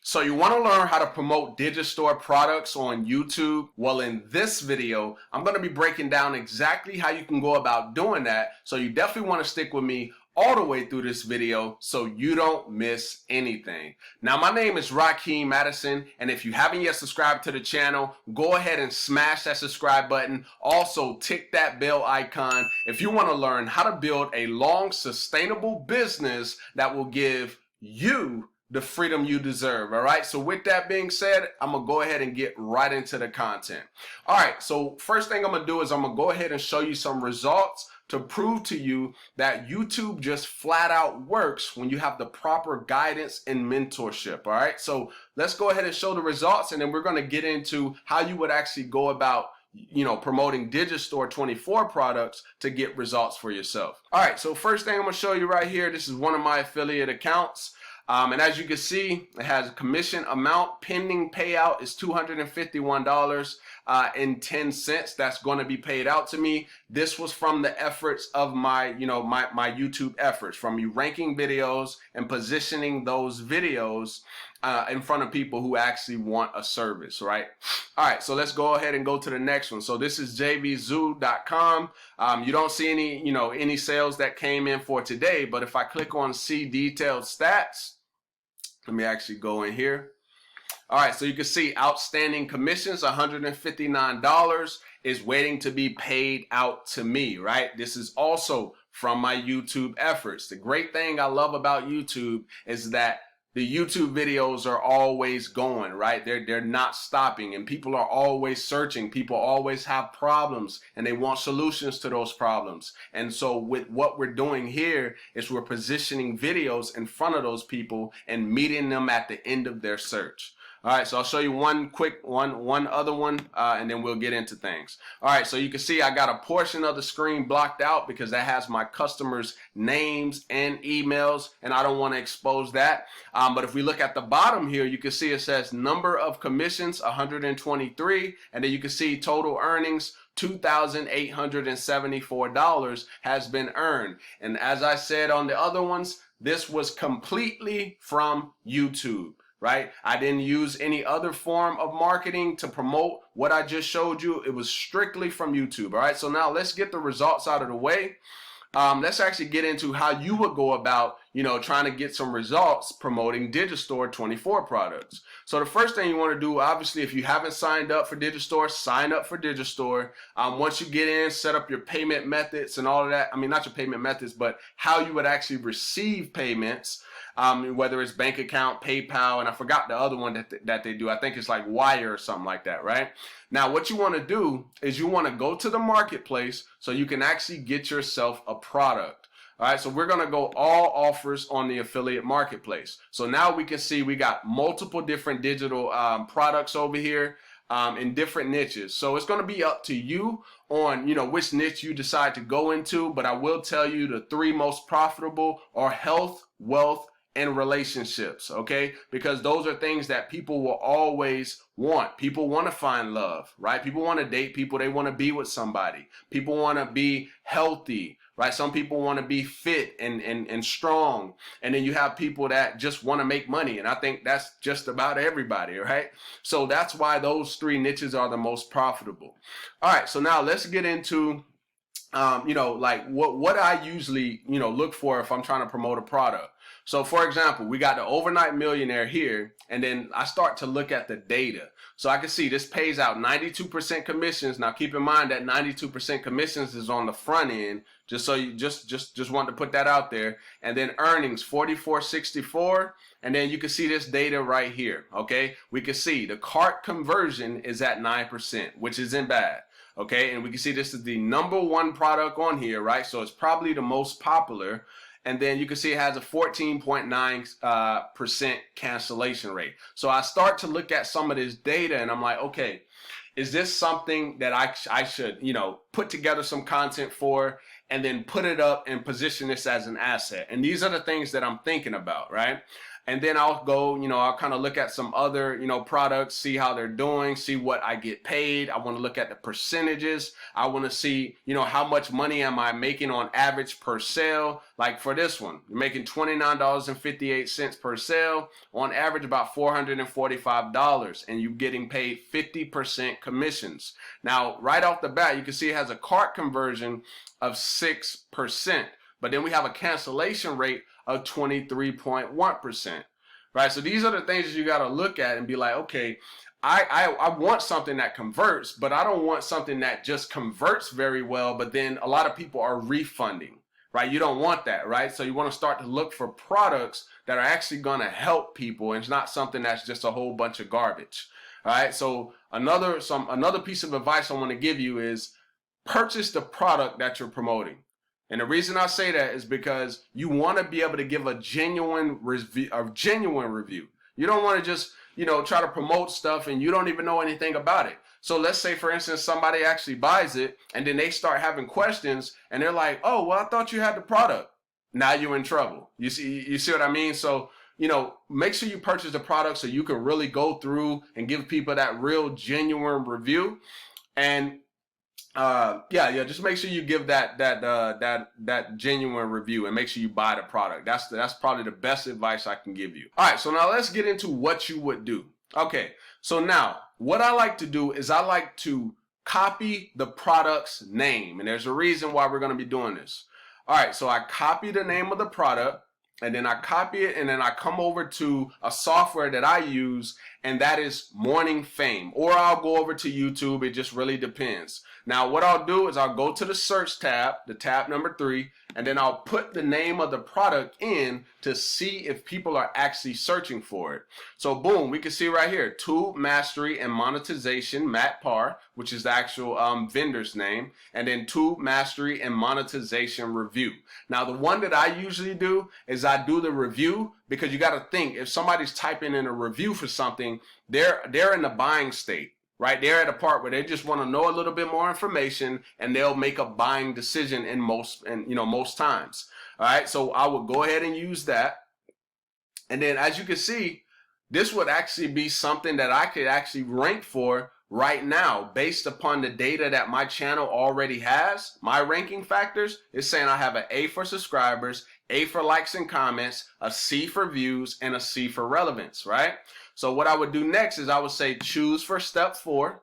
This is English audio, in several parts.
So you want to learn how to promote Digistore products on YouTube? Well, in this video, I'm going to be breaking down exactly how you can go about doing that. So you definitely want to stick with me all the way through this video so you don't miss anything. Now, my name is Rakeem Addison, and if you haven't yet subscribed to the channel, go ahead and smash that subscribe button. Also, tick that bell icon if you want to learn how to build a long, sustainable business that will give you the freedom you deserve. All right, so with that being said, I'm gonna go ahead and get right into the content. All right, so first thing I'm gonna do is I'm gonna go ahead and show you some results to prove to you that YouTube just flat out works when you have the proper guidance and mentorship. All right, so let's go ahead and show the results, and then we're gonna get into how you would actually go about promoting Digistore24 products to get results for yourself. All right, so first thing I'm gonna show you right here, this is one of my affiliate accounts. And as you can see, it has a commission amount. Pending payout is $251.10. That's going to be paid out to me. This was from the efforts of my YouTube efforts, from me ranking videos and positioning those videos in front of people who actually want a service, right? All right, so let's go ahead and go to the next one. So this is Jvzoo.com. You don't see any sales that came in for today, but if I click on see detailed stats, let me actually go in here. All right, so you can see outstanding commissions, $159 is waiting to be paid out to me, right? This is also from my YouTube efforts. The great thing I love about YouTube is that the YouTube videos are always going, right? They're not stopping, and people are always searching. People always have problems, and they want solutions to those problems. And so with what we're doing here is we're positioning videos in front of those people and meeting them at the end of their search. All right, so I'll show you one other one, and then we'll get into things. All right, so you can see I got a portion of the screen blocked out because that has my customers' names and emails, and I don't want to expose that. But if we look at the bottom here, you can see it says number of commissions, 123, and then you can see total earnings, $2,874 has been earned. And as I said on the other ones, this was completely from YouTube. Right? I didn't use any other form of marketing to promote what I just showed you. It was strictly from YouTube. All right, so now let's get the results out of the way. Let's actually get into how you would go about, trying to get some results promoting Digistore24 products. So the first thing you want to do, obviously, if you haven't signed up for Digistore, sign up for Digistore. Once you get in, set up your payment methods and all of that. I mean, not your payment methods, but how you would actually receive payments. Whether it's bank account, PayPal, and I forgot the other one that they do. I think it's like Wire or something like that, right? Now, what you want to do is you want to go to the marketplace so you can actually get yourself a product. All right, so we're going to go all offers on the affiliate marketplace. So now we can see we got multiple different digital products over here in different niches. So it's going to be up to you on, which niche you decide to go into. But I will tell you the three most profitable are health, wealth, and relationships, okay? Because those are things that people will always want. People want to find love, right? People want to date people. They want to be with somebody. People want to be healthy, right? Some people want to be fit and strong. And then you have people that just want to make money. And I think that's just about everybody, right? So that's why those three niches are the most profitable. All right, so now let's get into like what I usually, look for if I'm trying to promote a product. So for example, we got the overnight millionaire here, and then I start to look at the data. So I can see this pays out 92% commissions. Now keep in mind that 92% commissions is on the front end, just so you just want to put that out there. And then earnings 4464, and then you can see this data right here. Okay, we can see the cart conversion is at 9%, which isn't bad. Okay, and we can see this is the #1 product on here, right? So it's probably the most popular. And then you can see it has a 14.9% cancellation rate. So I start to look at some of this data and I'm like, okay, is this something that I should, put together some content for and then put it up and position this as an asset? And these are the things that I'm thinking about, right? And then I'll go, I'll kind of look at some other, products, see how they're doing, see what I get paid. I want to look at the percentages. I want to see, how much money am I making on average per sale. Like for this one, you're making $29.58 per sale, on average about $445, and you're getting paid 50% commissions. Now, right off the bat, you can see it has a cart conversion of 6%, but then we have a cancellation rate of 23.1%, right? So these are the things that you got to look at and be like, okay, I want something that converts, but I don't want something that just converts very well, but then a lot of people are refunding, right? You don't want that, right? So you want to start to look for products that are actually going to help people, and it's not something that's just a whole bunch of garbage. All right. So another piece of advice I want to give you is purchase the product that you're promoting. And the reason I say that is because you want to be able to give a genuine review. You don't want to just, try to promote stuff and you don't even know anything about it. So let's say, for instance, somebody actually buys it and then they start having questions and they're like, oh, well, I thought you had the product. Now you're in trouble. You see what I mean? So, make sure you purchase the product so you can really go through and give people that real genuine review. And just make sure you give that genuine review and make sure you buy the product. That's probably the best advice I can give you. All right, so now let's get into what you would do. Okay, so now what I like to do is I like to copy the product's name, and there's a reason why we're going to be doing this. All right, so I copy the name of the product, and then I copy it, and then I come over to a software that I use, and that is Morningfame, or I'll go over to YouTube. It just really depends. Now, what I'll do is I'll go to the search tab, the tab number 3, and then I'll put the name of the product in to see if people are actually searching for it. So boom, we can see right here, Tube Mastery and Monetization, Matt Parr, which is the actual vendor's name, and then Tube Mastery and Monetization Review. Now, the one that I usually do is I do the review, because you got to think, if somebody's typing in a review for something, they're in the buying state. Right, they're at a part where they just want to know a little bit more information, and they'll make a buying decision in most times. All right, so I would go ahead and use that, and then as you can see, this would actually be something that I could actually rank for right now based upon the data that my channel already has. My ranking factors is saying I have an A for subscribers, A for likes and comments, a C for views, and a C for relevance, right? So what I would do next is I would say choose for step 4.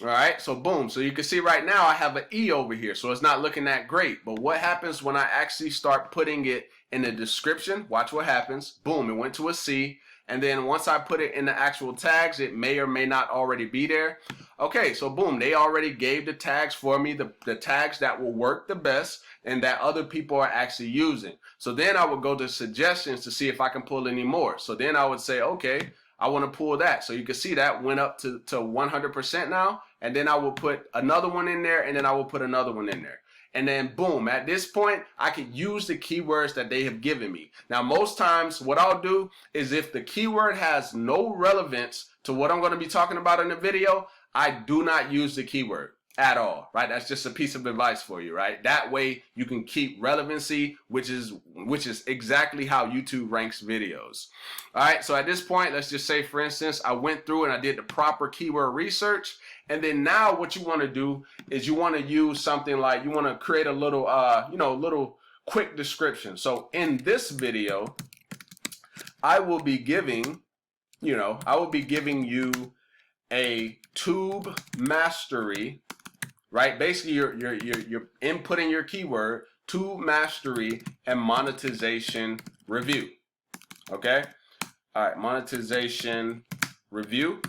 All right, so boom. So you can see right now I have an E over here, so it's not looking that great. But what happens when I actually start putting it in the description? Watch what happens. Boom, it went to a C. And then once I put it in the actual tags, it may or may not already be there. Okay, so boom, they already gave the tags for me, the tags that will work the best and that other people are actually using. So then I would go to suggestions to see if I can pull any more. So then I would say, okay, I want to pull that. So you can see that went up to 100% now. And then I will put another one in there, and then I will put another one in there. And then boom, at this point, I could use the keywords that they have given me. Now, most times what I'll do is if the keyword has no relevance to what I'm going to be talking about in the video, I do not use the keyword at all, right? That's just a piece of advice for you, right? That way you can keep relevancy, which is exactly how YouTube ranks videos. All right, so at this point, let's just say, for instance, I went through and I did the proper keyword research. And then now what you want to do is you want to use something like, you want to create a little, little quick description. So in this video, I will be giving, you a tube mastery, right? Basically, you're inputting your keyword, tube mastery and monetization review. Okay. All right, monetization review.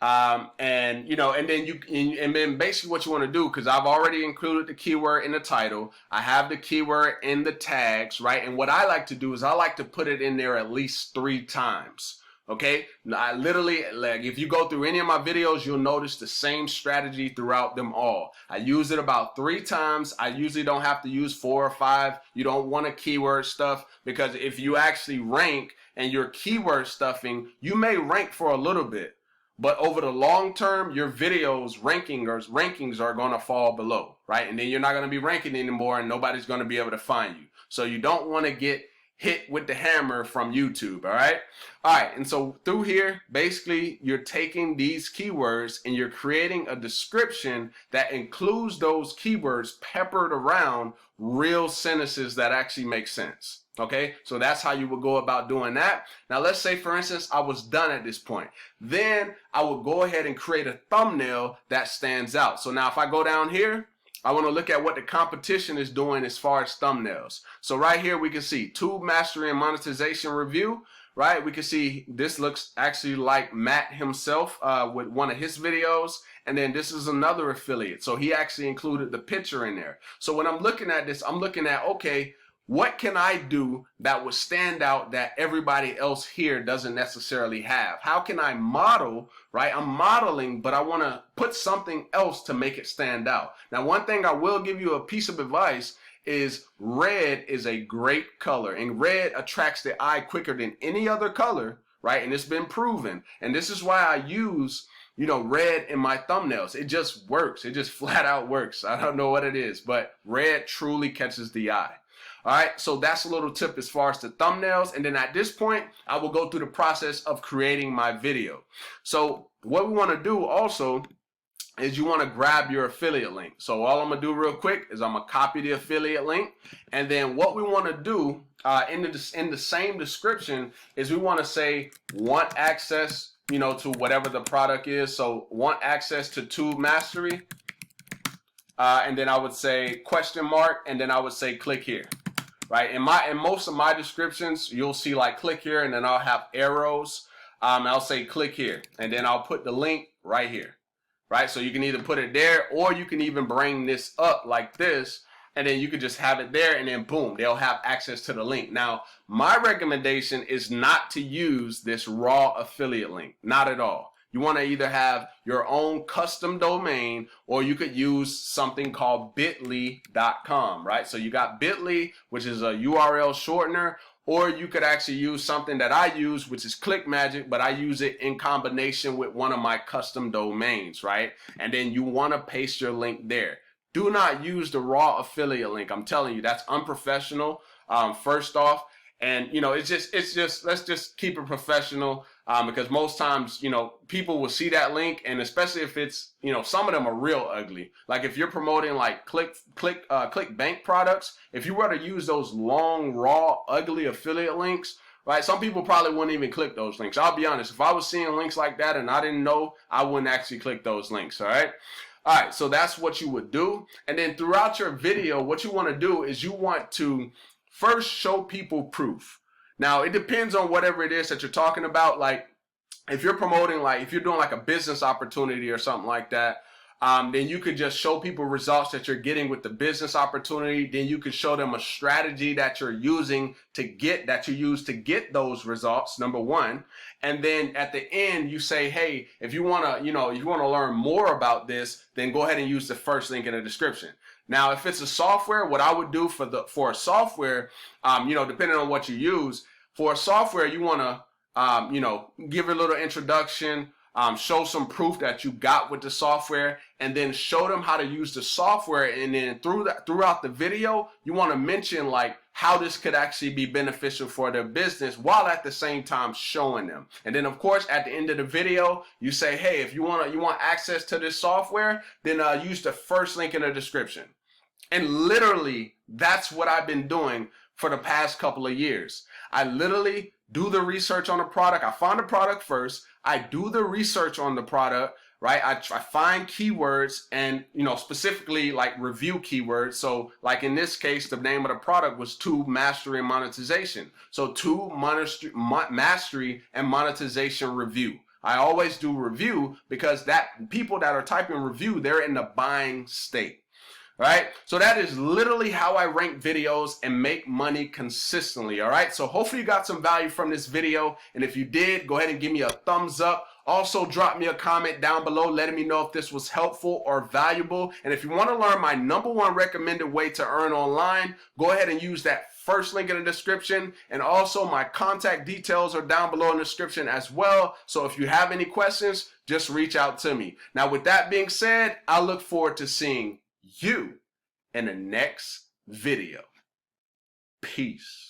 And then basically what you want to do, because I've already included the keyword in the title, I have the keyword in the tags, right? And what I like to do is I like to put it in there at least 3 times. Okay, I literally, like, if you go through any of my videos, you'll notice the same strategy throughout them all. I use it about 3 times. I usually don't have to use 4 or 5. You don't want to keyword stuff, because if you actually rank and you're keyword stuffing, you may rank for a little bit, but over the long term, your videos rankings are going to fall below, right? And then you're not going to be ranking anymore, and nobody's going to be able to find you. So you don't want to get hit with the hammer from YouTube, all right? All right, and so through here, basically, you're taking these keywords and you're creating a description that includes those keywords peppered around real sentences that actually make sense. Okay, so that's how you would go about doing that. Now, let's say, for instance, I was done at this point. Then I would go ahead and create a thumbnail that stands out. So now if I go down here, I want to look at what the competition is doing as far as thumbnails. So right here, we can see Tube Mastery and Monetization Review, right? We can see this looks actually like Matt himself with one of his videos. And then this is another affiliate. So he actually included the picture in there. So when I'm looking at this, I'm looking at, okay, what can I do that would stand out that everybody else here doesn't necessarily have? How can I model, right? I'm modeling, but I want to put something else to make it stand out. Now, one thing I will give you a piece of advice is red is a great color, and red attracts the eye quicker than any other color, right? And it's been proven. And this is why I use, you know, red in my thumbnails. It just works. It just flat out works. I don't know what it is, but red truly catches the eye. All right, so that's a little tip as far as the thumbnails. And then at this point, I will go through the process of creating my video. So what we want to do also is you want to grab your affiliate link. So all I'm going to do real quick is I'm going to copy the affiliate link. And then what we want to do in the same description is we want to say want access, you know, to whatever the product is. So want access to Tube Mastery. And then I would say question mark, and then I would say click here. Right, in most of my descriptions, you'll see like click here, and then I'll have arrows. I'll say click here, and then I'll put the link right here. Right, so you can either put it there, or you can even bring this up like this, and then you could just have it there, and then boom, they'll have access to the link. Now, my recommendation is not to use this raw affiliate link, not at all. You want to either have your own custom domain, or you could use something called bit.ly.com, right? So you got bit.ly, which is a URL shortener, or you could actually use something that I use, which is ClickMagick, but I use it in combination with one of my custom domains, right? And then you want to paste your link there. Do not use the raw affiliate link. I'm telling you, that's unprofessional, first off. And, you know, it's just, let's just keep it professional, because most times, you know, people will see that link, and especially if it's, you know, some of them are real ugly. Like if you're promoting like ClickBank products, if you were to use those long, raw, ugly affiliate links, right, some people probably wouldn't even click those links. I'll be honest, if I was seeing links like that and I didn't know, I wouldn't actually click those links, all right? All right, so that's what you would do. And then throughout your video, what you want to do is you want to first show people proof. Now, it depends on whatever it is that you're talking about. Like if you're promoting, like if you're doing like a business opportunity or something like that, then you could just show people results that you're getting with the business opportunity. Then you can show them a strategy that you're using to get, that you use to get those results, number one. And then at the end, you say, hey, if you want to, you know, you want to learn more about this, then go ahead and use the first link in the description. Now, if it's a software, what I would do for a software, you know, depending on what you use, for a software, you want to, you know, give a little introduction, show some proof that you got with the software, and then show them how to use the software. And then throughout the video, you want to mention like how this could actually be beneficial for their business, while at the same time showing them. And then of course, at the end of the video, you say, hey, if you want access to this software, then use the first link in the description. And literally, that's what I've been doing for the past couple of years. I literally do the research on the product. I find the product first. I do the research on the product, right? I find keywords, and, you know, specifically like review keywords. So like in this case, the name of the product was Tube Mastery and Monetization. So Tube Mastery and Monetization Review. I always do review because that people that are typing review, they're in the buying state. Right? So that is literally how I rank videos and make money consistently. All right. So hopefully you got some value from this video. And if you did, go ahead and give me a thumbs up. Also drop me a comment down below letting me know if this was helpful or valuable. And if you want to learn my #1 recommended way to earn online, go ahead and use that first link in the description. And also my contact details are down below in the description as well. So if you have any questions, just reach out to me. Now, with that being said, I look forward to seeing you in the next video. Peace.